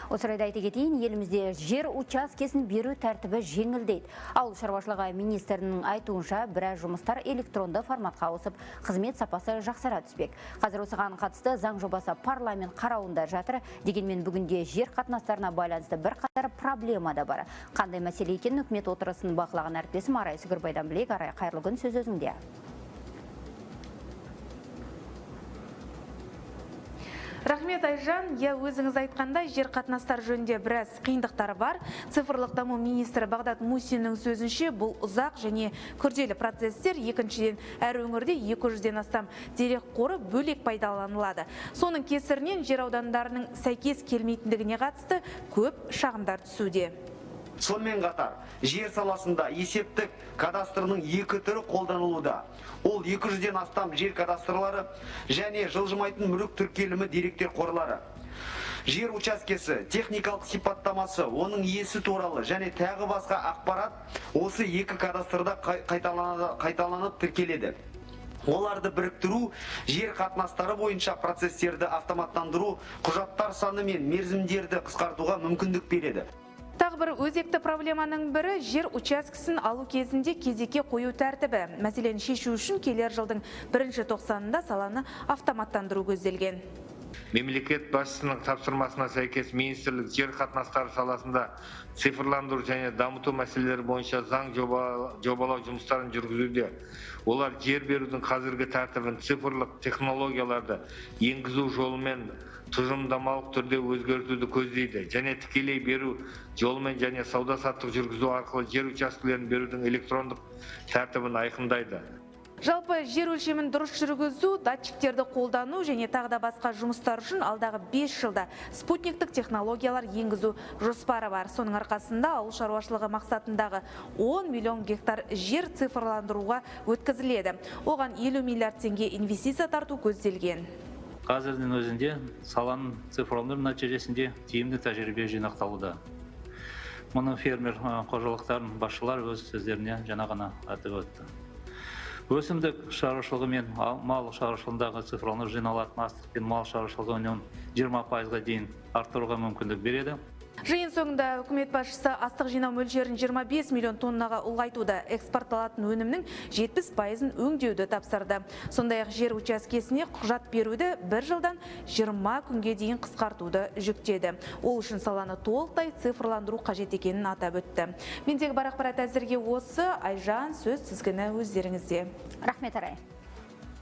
Осы орайда айта кетейін, елімізде жер учаскесін беру тәртібі жеңілдейді. Ауыл шаруашылығы министрінің айтуынша, біраз жұмыстар электронды форматқа ауысып, қызмет сапасы жақсара түспек. Қазір осыған қатысты заң жобасы парламент қарауында жатыр. Дегенмен бүгінде жер қатынастарына байланысты бір қатар проблема да бар. Қандай мәселе екенін үкімет отырысын бақылаған әріптесім Арай Сүгірбайдан білейік. Арай, қайырлы күн, сөз өзіңде. Рахмет, Айжан. Өзіңіз айтқанда жер қатынастар жөнінде біраз қиындықтар бар. Цифрлық даму министрі Бағдат Мусиннің сөзінше, бұл ұзақ және күрделі процесстер. Екіншіден, әр өңірде 200-ден астам дерек қоры бөлек пайдаланылады. Соның кесірінен жер аудандарының сәйкес келмейтіндігіне қатысты көп шағымдар түсуде. Сонымен қатар, жер саласында есептік кадастрының екі түрі қолданылуда. Ол 200-ден астам жер кадастрлары және жылжымайтын мүлік тіркелімі деректер қорлары. Жер учаскесі, техникалық сипаттамасы, оның иесі туралы және тағы басқа ақпарат осы екі кадастрда қайталанып тіркеледі. Оларды біріктіру, жер қатынастары бойынша процестерді автоматтандыру, құжаттар саны мен мерзімдерді қысқартуға мүмкіндік береді. Тағы бір өзекті проблеманың бірі жер учаскесін алу кезінде кезекке қою тәртібі. Мәселені шешу үшін келер жылдың 1-тоқсанында саланы автоматтандыру көзделген. Мемлекет басшысының тапсырмасына сәйкес министрлік жер қатынастары саласында цифрландыру және дамыту мәселелері бойынша заң жобалау жұмыстарын жүргізуде. Олар жер берудің қазіргі тәртібін цифрлық технологияларды енгізу жолымен тұжырымдамалық түрде өзгертуді көздейді және тікелей беру жолымен және сауда-саттық жүргізу арқылы жер учаскелерін берудің электрондық тәртібін айқындайды. Жалпы жер өлшемін дұрыс жүргізу, датчиктерді қолдану және тағы да басқа жұмыстар үшін алдағы 5 жылда спутниктік технологиялар енгізу жоспары бар. Соның арқасында ауыл шаруашылығы мақсатындағы 10 миллион гектар жер цифрландыруға өткізіледі. Оған 50 миллиард теңге инвестиция тарту көзделген. Қазірдің өзінде саланың цифрландыру нәтижесінде тиімді тәжірибе жинақталуда. Мұны фермер қожалықтардың басшылары өз сөздеріне жаңа ғана айтып өтті. Өсімдік шаруашылығы мен мал шаруашылығындағы цифрландыру жиналатын астық пен мал шаруашылығы өнімін 20%-ға дейін арттыруға мүмкіндік береді. Жиын соңында үкімет басшысы астық жинау мөлшерін 25 миллион тоннаға ұлғайтуды, экспортталатын өнімнің 70%-ын өңдеуді тапсырды. Сондай-ақ жер учаскесіне құжат беруді 1 жылдан 20 күнге дейін қысқартуды жүктеді. Ол үшін саланы толықтай цифрландыру қажет екенін атап өтті. Мендегі бар ақпарат әзірге осы. Айжан, сөз тізгіні өздеріңізде. Рахмет, Арай.